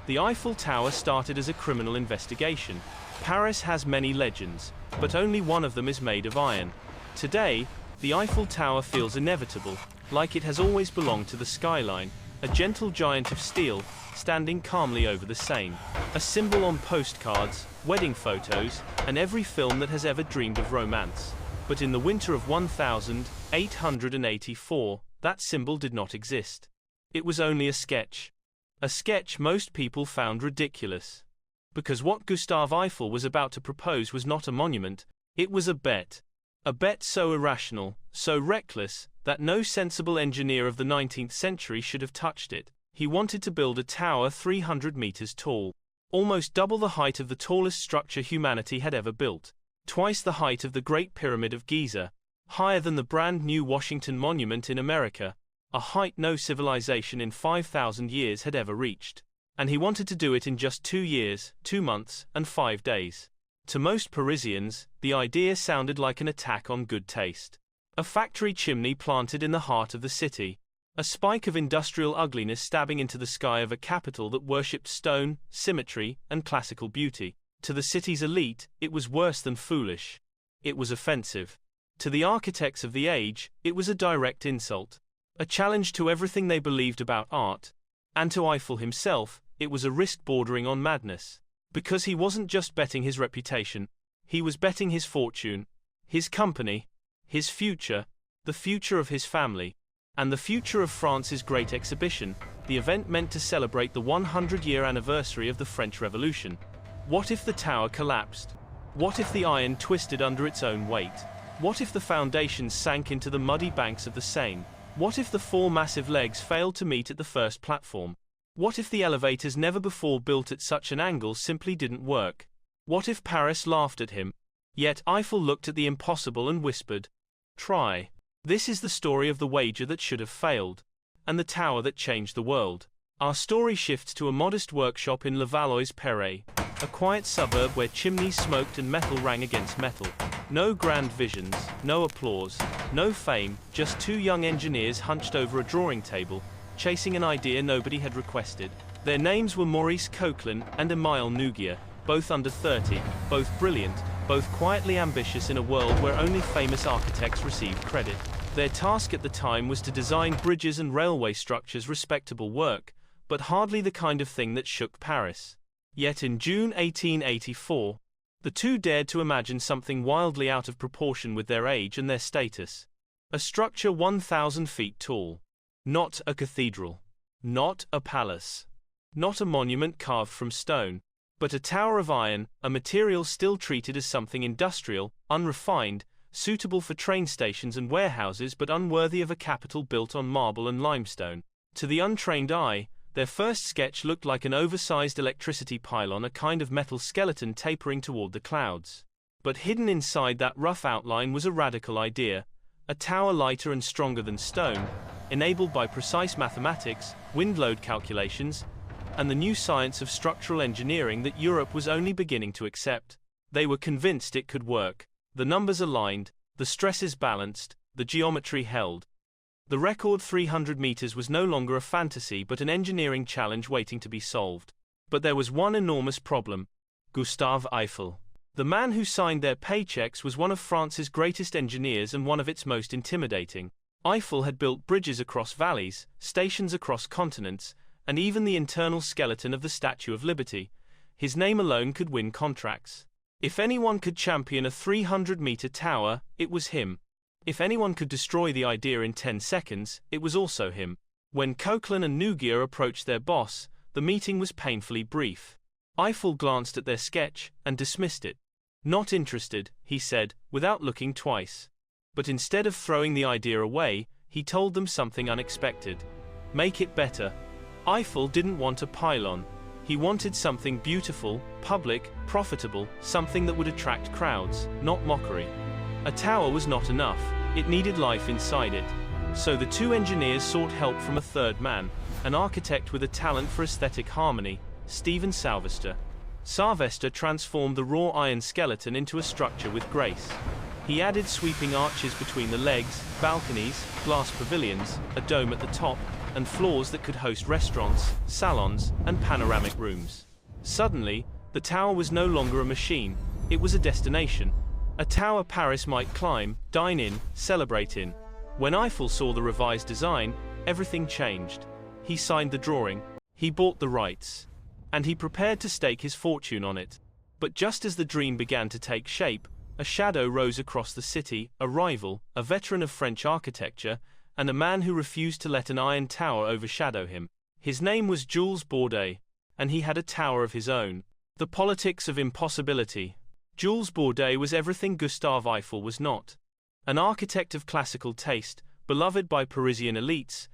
The Eiffel Tower started as a criminal investigation. Paris has many legends, but only one of them is made of iron. Today, the Eiffel Tower feels inevitable, like it has always belonged to the skyline, a gentle giant of steel, standing calmly over the Seine. A symbol on postcards, wedding photos, and every film that has ever dreamed of romance. But in the winter of 1884, that symbol did not exist. It was only a sketch. A sketch most people found ridiculous. Because what Gustave Eiffel was about to propose was not a monument, it was a bet. A bet so irrational, so reckless, that no sensible engineer of the 19th century should have touched it. He wanted to build a tower 300 meters tall, almost double the height of the tallest structure humanity had ever built, twice the height of the Great Pyramid of Giza, higher than the brand new Washington Monument in America, a height no civilization in 5,000 years had ever reached. And he wanted to do it in just 2 years, 2 months, and 5 days. To most Parisians, the idea sounded like an attack on good taste. A factory chimney planted in the heart of the city, a spike of industrial ugliness stabbing into the sky of a capital that worshipped stone, symmetry, and classical beauty. To the city's elite, it was worse than foolish. It was offensive. To the architects of the age, it was a direct insult. A challenge to everything they believed about art. And to Eiffel himself, it was a risk bordering on madness. Because he wasn't just betting his reputation, he was betting his fortune, his company, his future, the future of his family, and the future of France's Great Exhibition, the event meant to celebrate the 100-year anniversary of the French Revolution. What if the tower collapsed? What if the iron twisted under its own weight? What if the foundations sank into the muddy banks of the Seine? What if the 4 massive legs failed to meet at the first platform? What if the elevators never before built at such an angle simply didn't work? What if Paris laughed at him? Yet Eiffel looked at the impossible and whispered, "Try." This is the story of the wager that should have failed, and the tower that changed the world. Our story shifts to a modest workshop in Levallois-Perret, a quiet suburb where chimneys smoked and metal rang against metal. No grand visions, no applause, no fame, just 2 young engineers hunched over a drawing table, chasing an idea nobody had requested. Their names were Maurice Coquelin and Émile Nouguier, both under 30, both brilliant, both quietly ambitious in a world where only famous architects received credit. Their task at the time was to design bridges and railway structures, respectable work, but hardly the kind of thing that shook Paris. Yet in June 1884, the two dared to imagine something wildly out of proportion with their age and their status. A structure 1,000 feet tall. Not a cathedral. Not a palace. Not a monument carved from stone. But a tower of iron, a material still treated as something industrial, unrefined, suitable for train stations and warehouses but unworthy of a capital built on marble and limestone. To the untrained eye, their first sketch looked like an oversized electricity pylon, a kind of metal skeleton tapering toward the clouds. But hidden inside that rough outline was a radical idea, a tower lighter and stronger than stone, enabled by precise mathematics, wind load calculations, and the new science of structural engineering that Europe was only beginning to accept. They were convinced it could work. The numbers aligned, the stresses balanced, the geometry held. The record 300 meters was no longer a fantasy but an engineering challenge waiting to be solved. But there was one enormous problem: Gustave Eiffel. The man who signed their paychecks was one of France's greatest engineers and one of its most intimidating. Eiffel had built bridges across valleys, stations across continents, and even the internal skeleton of the Statue of Liberty. His name alone could win contracts. If anyone could champion a 300-meter tower, it was him. If anyone could destroy the idea in 10 seconds, it was also him. When Coquelin and Nouguier approached their boss, the meeting was painfully brief. Eiffel glanced at their sketch and dismissed it. "Not interested," he said, without looking twice. But instead of throwing the idea away, he told them something unexpected. Make it better. Eiffel didn't want a pylon. He wanted something beautiful, public, profitable, something that would attract crowds, not mockery. A tower was not enough, it needed life inside it. So the two engineers sought help from a third man, an architect with a talent for aesthetic harmony, Stephen Salvester. Salvester transformed the raw iron skeleton into a structure with grace. He added sweeping arches between the legs, balconies, glass pavilions, a dome at the top, and floors that could host restaurants, salons, and panoramic rooms. Suddenly, the tower was no longer a machine, it was a destination. A tower Paris might climb, dine in, celebrate in. When Eiffel saw the revised design, everything changed. He signed the drawing, he bought the rights, and he prepared to stake his fortune on it. But just as the dream began to take shape, a shadow rose across the city, a rival, a veteran of French architecture, and a man who refused to let an iron tower overshadow him. His name was Jules Bordet, and he had a tower of his own. The politics of impossibility. Jules Bordet was everything Gustave Eiffel was not. An architect of classical taste, beloved by Parisian elites,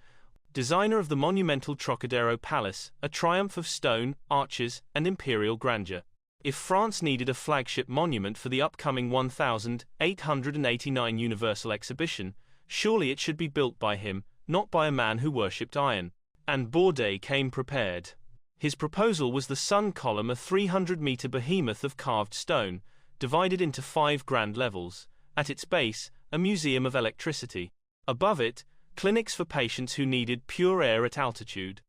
designer of the monumental Trocadero Palace, a triumph of stone, arches, and imperial grandeur. If France needed a flagship monument for the upcoming 1889 Universal Exhibition, surely it should be built by him, not by a man who worshipped iron. And Bordet came prepared. His proposal was the Sun Column, a 300-meter behemoth of carved stone, divided into 5 grand levels. At its base, a museum of electricity. Above it, clinics for patients who needed pure air at altitude.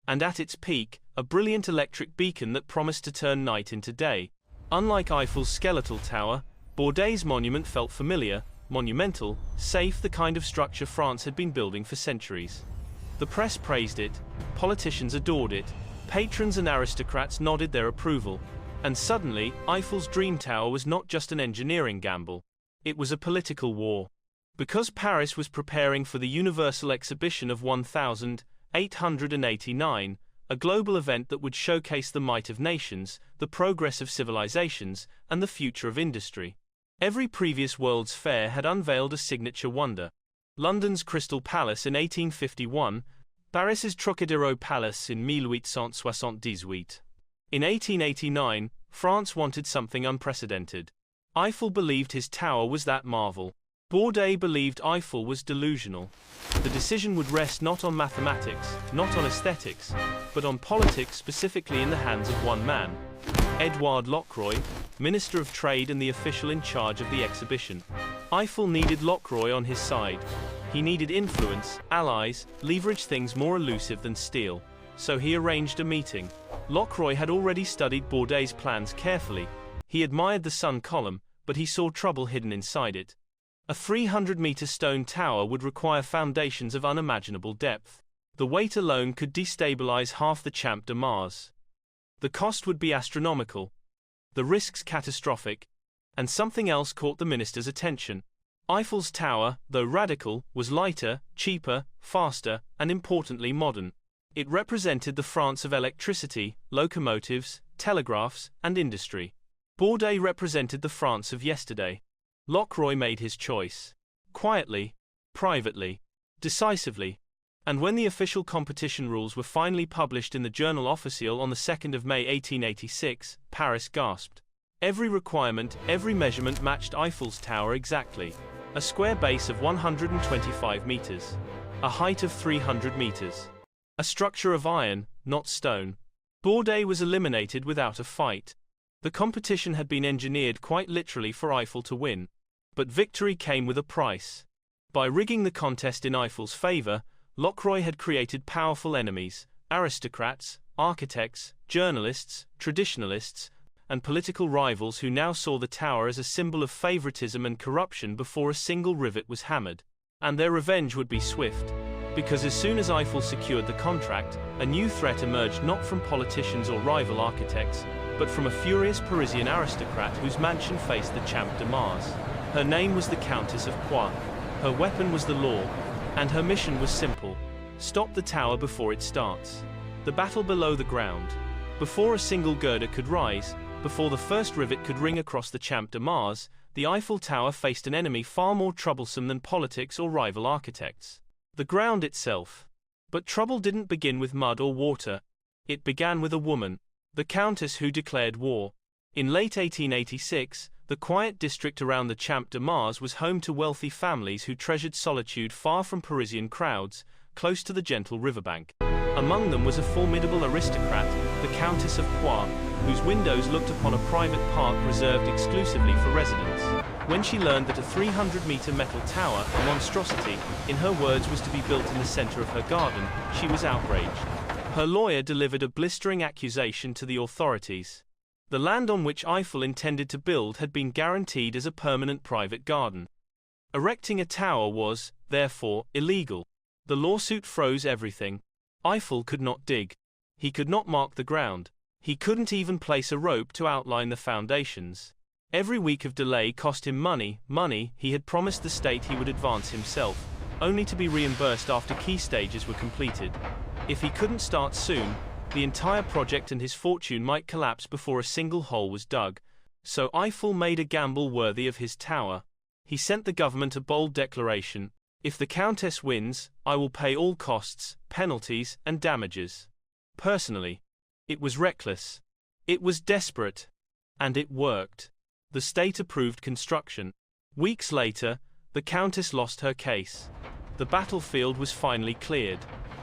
And at its peak, a brilliant electric beacon that promised to turn night into day. Unlike Eiffel's skeletal tower, Bordet's monument felt familiar, monumental, safe, the kind of structure France had been building for centuries. The press praised it, politicians adored it, patrons and aristocrats nodded their approval, and suddenly, Eiffel's dream tower was not just an engineering gamble. It was a political war. Because Paris was preparing for the Universal Exhibition of 1889, a global event that would showcase the might of nations, the progress of civilizations, and the future of industry. Every previous World's Fair had unveiled a signature wonder. London's Crystal Palace in 1851, Paris's Trocadero Palace in 1878. In 1889, France wanted something unprecedented. Eiffel believed his tower was that marvel. Bordet believed Eiffel was delusional. The decision would rest not on mathematics, not on aesthetics, but on politics, specifically in the hands of one man, Edouard Lockroy, Minister of Trade and the official in charge of the exhibition. Eiffel needed Lockroy on his side. He needed influence, allies, leverage, things more elusive than steel. So he arranged a meeting. Lockroy had already studied Bordet's plans carefully. He admired the Sun Column, but he saw trouble hidden inside it. A 300-meter stone tower would require foundations of unimaginable depth. The weight alone could destabilize half the Champ de Mars. The cost would be astronomical, the risks catastrophic, and something else caught the minister's attention. Eiffel's tower, though radical, was lighter, cheaper, faster, and importantly modern. It represented the France of electricity, locomotives, telegraphs, and industry. Bordet represented the France of yesterday. Lockroy made his choice. Quietly, privately, decisively. And when the official competition rules were finally published in the Journal Officiel on the 2nd of May 1886, Paris gasped. Every requirement, every measurement matched Eiffel's tower exactly. A square base of 125 meters. A height of 300 meters. A structure of iron, not stone. Bordet was eliminated without a fight. The competition had been engineered quite literally for Eiffel to win. But victory came with a price. By rigging the contest in Eiffel's favor, Lockroy had created powerful enemies, aristocrats, architects, journalists, traditionalists, and political rivals who now saw the tower as a symbol of favoritism and corruption before a single rivet was hammered. And their revenge would be swift. Because as soon as Eiffel secured the contract, a new threat emerged, not from politicians or rival architects, but from a furious Parisian aristocrat whose mansion faced the Champ de Mars. Her name was the Countess of Poix. Her weapon was the law, and her mission was simple: stop the tower before it starts. The battle below the ground. Before a single girder could rise, before the first rivet could ring across the Champ de Mars, the Eiffel Tower faced an enemy far more troublesome than politics or rival architects: the ground itself. But trouble didn't begin with mud or water. It began with a woman, the Countess, who declared war. In late 1886, the quiet district around the Champ de Mars was home to wealthy families who treasured solitude far from Parisian crowds, close to the gentle riverbank. Among them was a formidable aristocrat, the Countess of Poix, whose windows looked upon a private park reserved exclusively for residents. When she learned that a 300-meter metal tower, a monstrosity, in her words was to be built in the center of her garden, she was outraged. Her lawyer delivered a blistering accusation to the authorities. The land on which Eiffel intended to build had been guaranteed as a permanent private garden. Erecting a tower was, therefore, illegal. The lawsuit froze everything. Eiffel could not dig. He could not mark the ground. He couldn't even place a rope to outline the foundations. Every week of delay cost him money he had promised the state he would advance himself, only to be reimbursed after key stages were completed. If he couldn't start soon, the entire project and his fortune might collapse before a single hole was dug. So Eiffel made a gamble worthy of his tower. He sent the government a bold declaration: if the Countess wins, I will pay all costs, penalties, and damages. Personally. It was reckless. It was desperate. And it worked. The state approved construction. Weeks later, the Countess lost her case. The battlefield was finally cleared.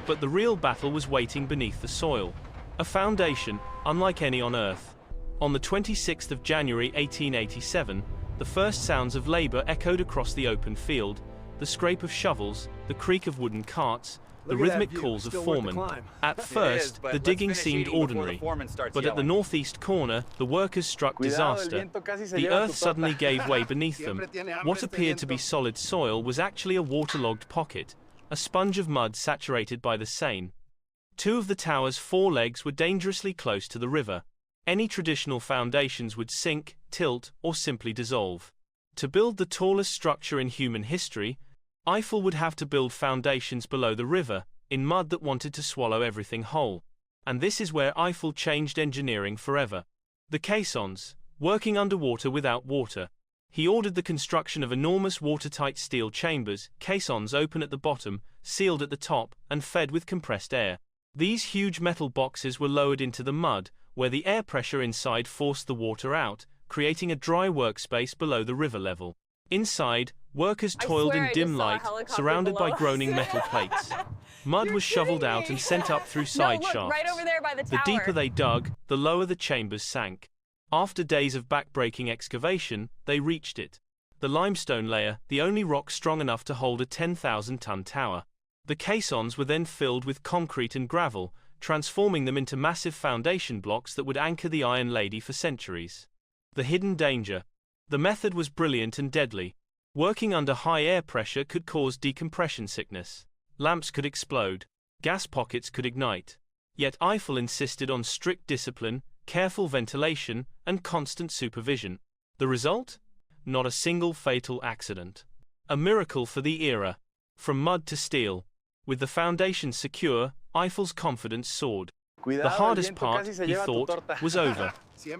But the real battle was waiting beneath the soil. A foundation, unlike any on Earth. On the 26th of January 1887, the first sounds of labor echoed across the open field, the scrape of shovels, the creak of wooden carts, the rhythmic calls of foremen. At first, the digging seemed ordinary, but at the northeast corner, the workers struck disaster. The earth suddenly gave way beneath them. What appeared to be solid soil was actually a waterlogged pocket, a sponge of mud saturated by the Seine. Two of the tower's 4 legs were dangerously close to the river. Any traditional foundations would sink, tilt, or simply dissolve. To build the tallest structure in human history, Eiffel would have to build foundations below the river, in mud that wanted to swallow everything whole. And this is where Eiffel changed engineering forever. The Caissons, working underwater without water. He ordered the construction of enormous watertight steel chambers, caissons open at the bottom, sealed at the top, and fed with compressed air. These huge metal boxes were lowered into the mud, where the air pressure inside forced the water out, creating a dry workspace below the river level. Inside, workers toiled in dim light, surrounded by groaning metal plates. Mud was shoveled out and sent up through side shafts. Right over there by the tower. The deeper they dug, the lower the chambers sank. After days of back-breaking excavation, they reached it. The limestone layer, the only rock strong enough to hold a 10,000-ton tower. The caissons were then filled with concrete and gravel, transforming them into massive foundation blocks that would anchor the Iron Lady for centuries. The hidden danger. The method was brilliant and deadly. Working under high air pressure could cause decompression sickness. Lamps could explode. Gas pockets could ignite. Yet Eiffel insisted on strict discipline, careful ventilation, and constant supervision. The result? Not a single fatal accident. A miracle for the era. From mud to steel. With the foundations secure, Eiffel's confidence soared. The hardest part, he thought, was over.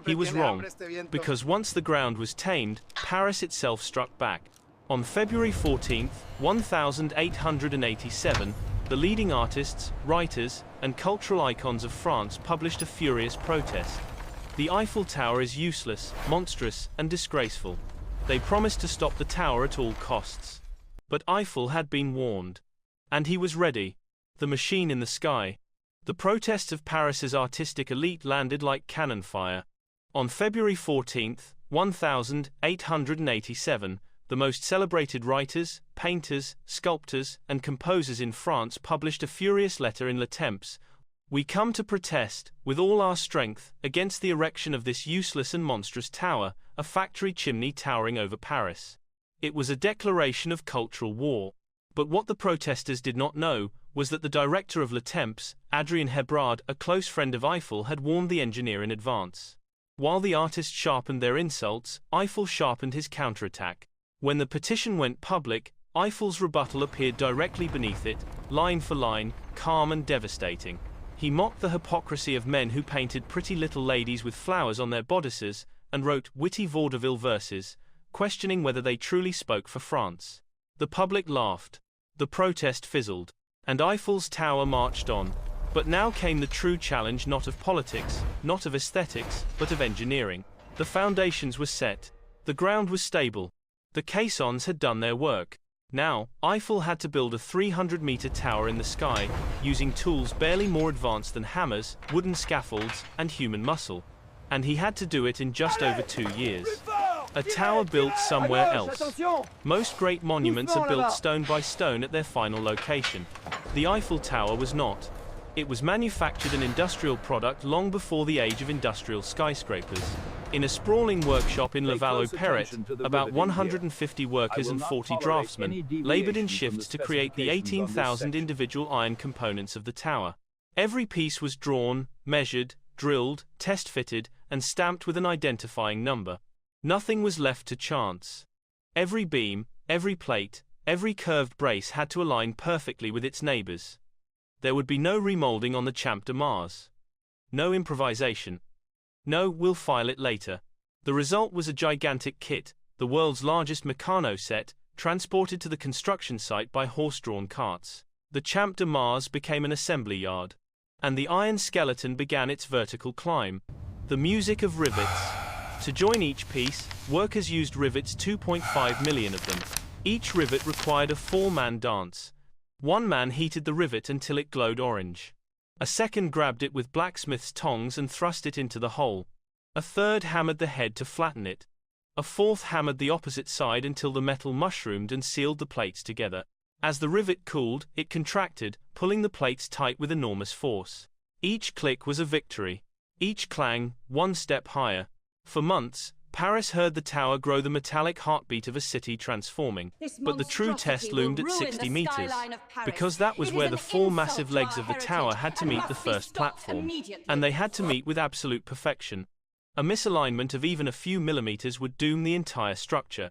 He was wrong, because once the ground was tamed, Paris itself struck back. On February 14, 1887, the leading artists, writers, and cultural icons of France published a furious protest. The Eiffel Tower is useless, monstrous, and disgraceful. They promised to stop the tower at all costs. But Eiffel had been warned. And he was ready. The machine in the sky. The protests of Paris's artistic elite landed like cannon fire. On February 14, 1887, the most celebrated writers, painters, sculptors, and composers in France published a furious letter in Le Temps. We come to protest, with all our strength, against the erection of this useless and monstrous tower, a factory chimney towering over Paris. It was a declaration of cultural war. But what the protesters did not know was that the director of Le Temps, Adrien Hebrard, a close friend of Eiffel, had warned the engineer in advance. While the artists sharpened their insults, Eiffel sharpened his counterattack. When the petition went public, Eiffel's rebuttal appeared directly beneath it, line for line, calm and devastating. He mocked the hypocrisy of men who painted pretty little ladies with flowers on their bodices, and wrote witty vaudeville verses, questioning whether they truly spoke for France. The public laughed. The protest fizzled. And Eiffel's tower marched on. But now came the true challenge, not of politics, not of aesthetics, but of engineering. The foundations were set. The ground was stable. The caissons had done their work. Now, Eiffel had to build a 300-meter tower in the sky, using tools barely more advanced than hammers, wooden scaffolds, and human muscle. And he had to do it in just over 2 years. A tower built somewhere else. Most great monuments are built stone by stone at their final location. The Eiffel Tower was not. It was manufactured an industrial product long before the age of industrial skyscrapers. In a sprawling workshop in Levallois-Perret, about 150 workers and 40 draftsmen labored in shifts to create the 18,000 individual iron components of the tower. Every piece was drawn, measured, drilled, test-fitted, and stamped with an identifying number. Nothing was left to chance. Every beam, every plate, every curved brace had to align perfectly with its neighbors. There would be no remolding on the Champ de Mars. No improvisation. No, we'll file it later. The result was a gigantic kit, the world's largest Meccano set, transported to the construction site by horse-drawn carts. The Champ de Mars became an assembly yard. And the iron skeleton began its vertical climb. The music of rivets. To join each piece, workers used rivets, 2.5 million of them. Each rivet required a four-man dance. One man heated the rivet until it glowed orange. A second grabbed it with blacksmith's tongs and thrust it into the hole. A third hammered the head to flatten it. A fourth hammered the opposite side until the metal mushroomed and sealed the plates together. As the rivet cooled, it contracted, pulling the plates tight with enormous force. Each click was a victory. Each clang, one step higher. For months, Paris heard the tower grow, the metallic heartbeat of a city transforming. But the true test loomed at 60 meters, because that was where the four massive legs of the tower had to meet the first platform, and they had to meet with absolute perfection. A misalignment of even a few millimeters would doom the entire structure.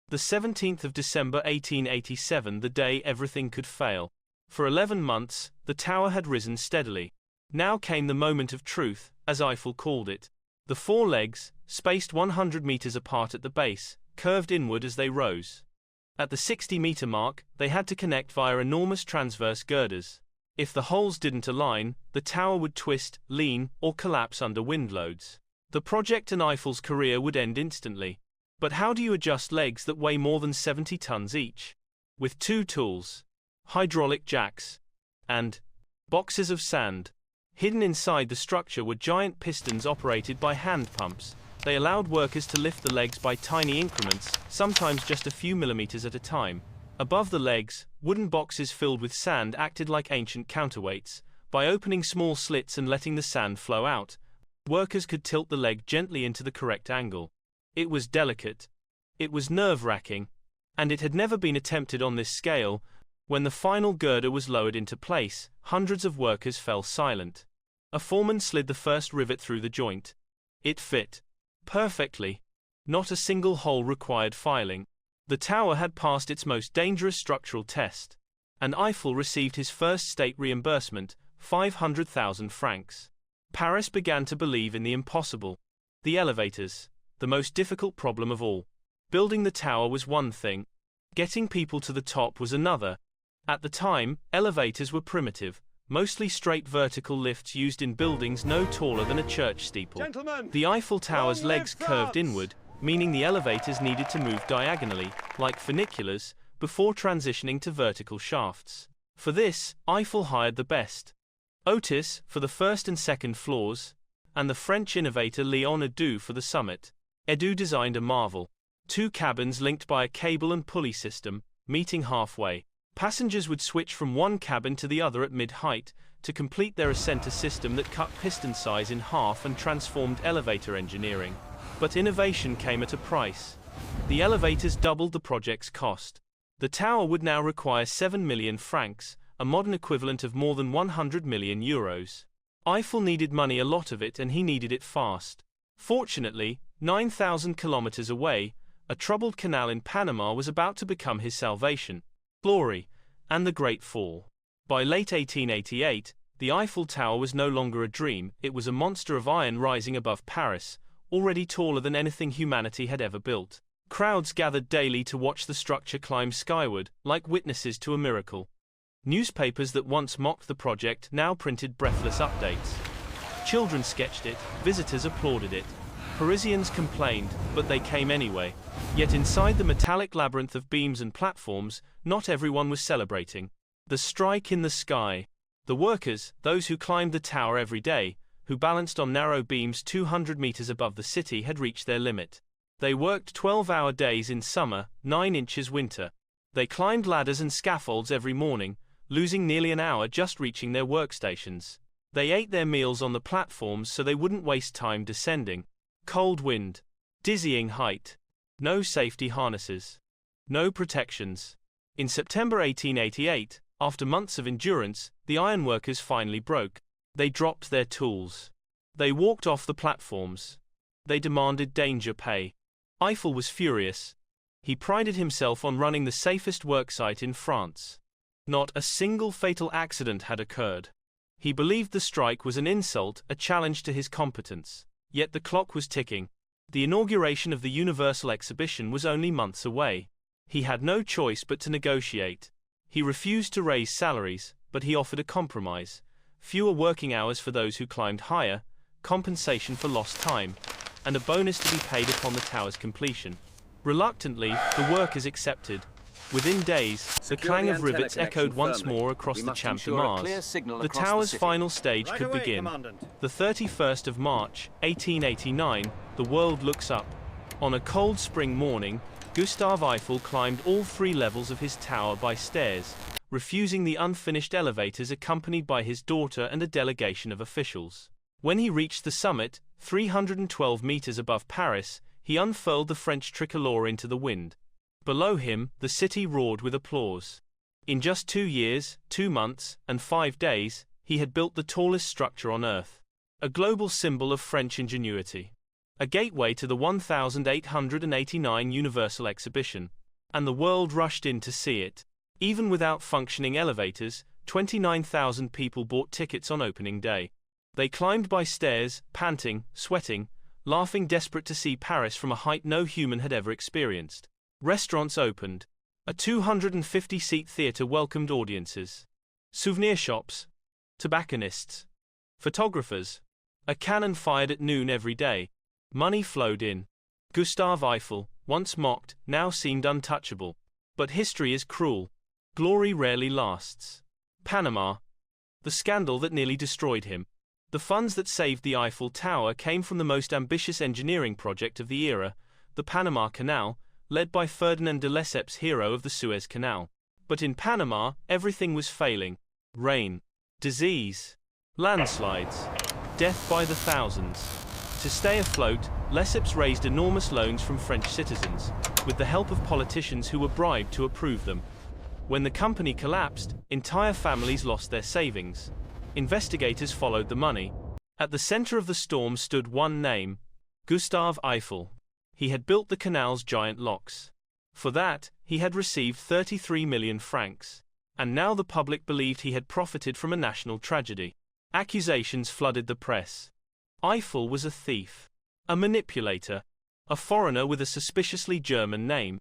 The 17th of December 1887, the day everything could fail. For 11 months, the tower had risen steadily. Now came the moment of truth, as Eiffel called it. The four legs, spaced 100 meters apart at the base, curved inward as they rose. At the 60-meter mark, they had to connect via enormous transverse girders. If the holes didn't align, the tower would twist, lean, or collapse under wind loads. The project and Eiffel's career would end instantly. But how do you adjust legs that weigh more than 70 tons each? With two tools: hydraulic jacks and boxes of sand. Hidden inside the structure were giant pistons operated by hand pumps. They allowed workers to lift the legs by tiny increments, sometimes just a few millimeters at a time. Above the legs, wooden boxes filled with sand acted like ancient counterweights. By opening small slits and letting the sand flow out, workers could tilt the leg gently into the correct angle. It was delicate. It was nerve-wracking. And it had never been attempted on this scale. When the final girder was lowered into place, hundreds of workers fell silent. A foreman slid the first rivet through the joint. It fit perfectly. Not a single hole required filing. The tower had passed its most dangerous structural test. And Eiffel received his first state reimbursement, 500,000 francs. Paris began to believe in the impossible. The elevators, the most difficult problem of all. Building the tower was one thing. Getting people to the top was another. At the time, elevators were primitive, mostly straight vertical lifts used in buildings no taller than a church steeple. Gentlemen, the Eiffel Tower's legs curved inward, meaning the elevators needed to move diagonally, like funiculars, before transitioning to vertical shafts. For this, Eiffel hired the best. Otis, for the first and second floors, and the French innovator Léon Edu for the summit. Edu designed a marvel. Two cabins linked by a cable and pulley system, meeting halfway. Passengers would switch from one cabin to the other at mid-height, to complete their ascent, a system that cut piston size in half and transformed elevator engineering. But innovation came at a price. The elevators doubled the project's cost. The tower would now require 7 million francs, a modern equivalent of more than 100 million euros. Eiffel needed money, a lot of it, and he needed it fast. Fortunately, 9,000 kilometers away, a troubled canal in Panama was about to become his salvation. Glory, and the Great Fall. By late 1888, the Eiffel Tower was no longer a dream, it was a monster of iron rising above Paris, already taller than anything humanity had ever built. Crowds gathered daily to watch the structure climb skyward, like witnesses to a miracle. Newspapers that once mocked the project now printed breathless updates. Children sketched it, visitors applauded it. Parisians complained, but they came anyway. Yet inside the metallic labyrinth of beams and platforms, not everyone was celebrating. The strike in the sky. The workers, those who climbed the tower every day, who balanced on narrow beams 200 meters above the city, had reached their limit. They worked 12-hour days in summer, 9 inches winter. They climbed ladders and scaffolds every morning, losing nearly an hour just reaching their workstations. They ate their meals on the platforms so they wouldn't waste time descending. Cold wind. Dizzying height. No safety harnesses. No protections. In September 1888, after months of endurance, the ironworkers finally broke. They dropped their tools. They walked off the platforms. They demanded danger pay. Eiffel was furious. He prided himself on running the safest worksite in France. Not a single fatal accident had occurred. He believed the strike was an insult, a challenge to his competence. Yet the clock was ticking. The inauguration of the Universal Exhibition was only months away. He had no choice but to negotiate. He refused to raise salaries, but he offered a compromise: fewer working hours for those who climbed higher, compensation for lost time, and a bonus to be paid upon the tower's completion. Reluctantly, the workers accepted. Within days, the clang of rivets echoed once more across the Champ de Mars. The tower's final stage could begin. The 31st of March, 1889, the world looks up. On a cold spring morning, Gustave Eiffel climbed all 3 levels of his tower by stairs, refusing the unfinished elevators, accompanied by his daughter and a delegation of officials. When he reached the summit, 312 meters above Paris, he unfurled the French tricolor into the wind. Below him, the city roared with applause. In just 2 years, 2 months, and 5 days, he had built the tallest structure on Earth. A global symbol of French ingenuity. A gateway to the 1889 Universal Exhibition. And the world rushed in to see it. Even without functioning elevators, 29,000 people bought tickets on opening day. They climbed by stairs, panting, sweating, laughing, desperate to see Paris from a height no human had ever experienced. Restaurants opened. A 250-seat theater welcomed audiences. Souvenir shops. Tobacconists. Photographers. A cannon fired at noon every day. Money flowed in. Gustave Eiffel, once mocked, now seemed untouchable. But history is cruel. Glory rarely lasts. Panama. The scandal that nearly destroyed him. The funds that saved the Eiffel Tower came from the most ambitious engineering project of the era, the Panama Canal, led by Ferdinand de Lesseps, hero of the Suez Canal. But in Panama, everything was failing. Rain. Disease. Landslides. Death by the thousands. To stay afloat, Lesseps raised enormous loans from French citizens, with the help of politicians who were bribed to approve them. When the company collapsed, entire families lost their savings. Investigators followed the money. At the center of the storm stood one name: Gustave Eiffel. He had built the canal's giant locks. For that, he had received 33 million francs. And now the public believed he had profited from a national tragedy. Accusations flooded the press. Eiffel was a thief, a manipulator, a foreigner with a suspiciously German name.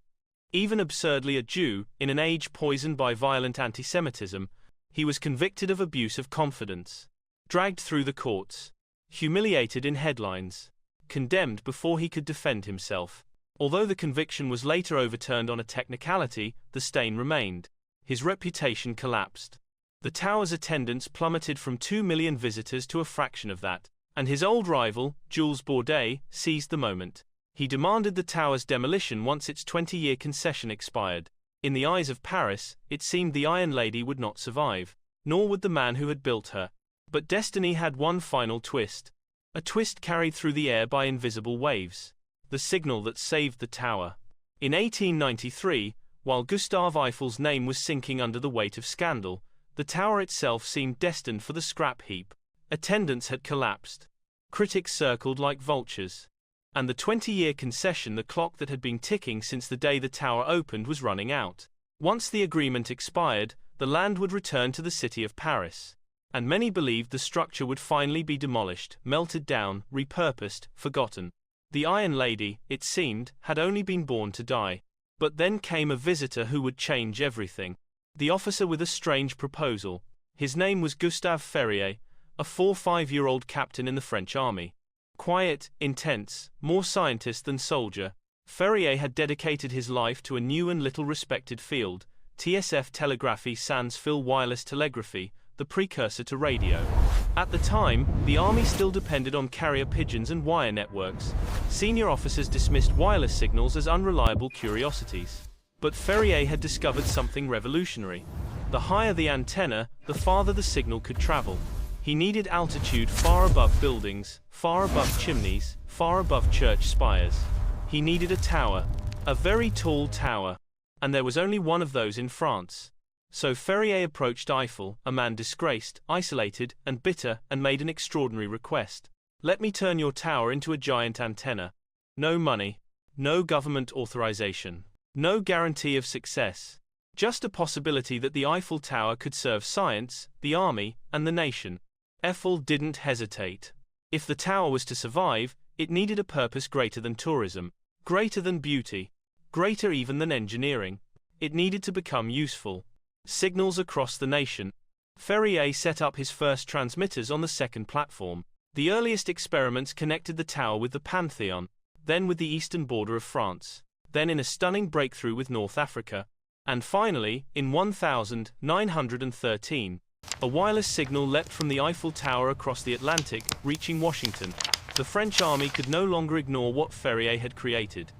Even absurdly a Jew, in an age poisoned by violent anti-Semitism, he was convicted of abuse of confidence, dragged through the courts, humiliated in headlines, condemned before he could defend himself. Although the conviction was later overturned on a technicality, the stain remained. His reputation collapsed. The tower's attendance plummeted from 2 million visitors to a fraction of that, and his old rival, Jules Bordet, seized the moment. He demanded the tower's demolition once its 20-year concession expired. In the eyes of Paris, it seemed the Iron Lady would not survive, nor would the man who had built her. But destiny had one final twist. A twist carried through the air by invisible waves. The signal that saved the tower. In 1893, while Gustave Eiffel's name was sinking under the weight of scandal, the tower itself seemed destined for the scrap heap. Attendance had collapsed. Critics circled like vultures. And the 20-year concession, the clock that had been ticking since the day the tower opened, was running out. Once the agreement expired, the land would return to the city of Paris. And many believed the structure would finally be demolished, melted down, repurposed, forgotten. The Iron Lady, it seemed, had only been born to die. But then came a visitor who would change everything. The officer with a strange proposal. His name was Gustave Ferrié, a 4-5-year-old captain in the French army. Quiet, intense, more scientist than soldier, Ferrié had dedicated his life to a new and little-respected field, TSF telegraphy sans fil wireless telegraphy, the precursor to radio. At the time, the army still depended on carrier pigeons and wire networks, Senior officers dismissed wireless signals as unreliable curiosities. But Ferrié had discovered something revolutionary. The higher the antenna, the farther the signal could travel. He needed altitude far above buildings, far above chimneys, far above church spires. He needed a tower, a very tall tower. And there was only one of those in France. So Ferrié approached Eiffel, a man disgraced, isolated, and bitter, and made an extraordinary request. Let me turn your tower into a giant antenna. No money, no government authorization, no guarantee of success. Just a possibility that the Eiffel Tower could serve science, the army, and the nation. Eiffel didn't hesitate. If the tower was to survive, it needed a purpose greater than tourism, greater than beauty, greater even than engineering. It needed to become useful. Signals across the nation. Ferrié set up his first transmitters on the second platform. The earliest experiments connected the tower with the Pantheon, then with the eastern border of France, then in a stunning breakthrough with North Africa, and finally, in 1913, a wireless signal leapt from the Eiffel Tower across the Atlantic, reaching Washington. The French army could no longer ignore what Ferrié had created.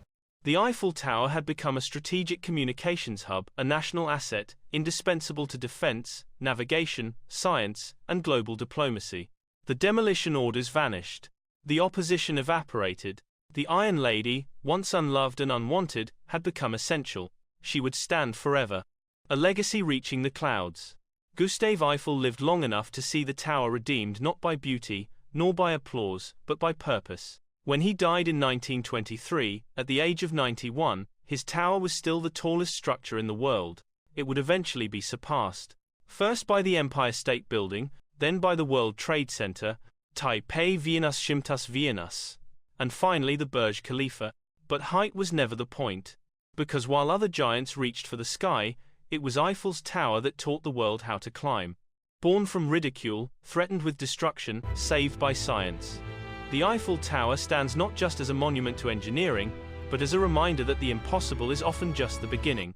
The Eiffel Tower had become a strategic communications hub, a national asset, indispensable to defense, navigation, science, and global diplomacy. The demolition orders vanished. The opposition evaporated. The Iron Lady, once unloved and unwanted, had become essential. She would stand forever. A legacy reaching the clouds. Gustave Eiffel lived long enough to see the tower redeemed not by beauty, nor by applause, but by purpose. When he died in 1923, at the age of 91, his tower was still the tallest structure in the world. It would eventually be surpassed. First by the Empire State Building, then by the World Trade Center, Taipei Viennas Shimtas Viennas, and finally the Burj Khalifa. But height was never the point. Because while other giants reached for the sky, it was Eiffel's tower that taught the world how to climb. Born from ridicule, threatened with destruction, saved by science. The Eiffel Tower stands not just as a monument to engineering, but as a reminder that the impossible is often just the beginning.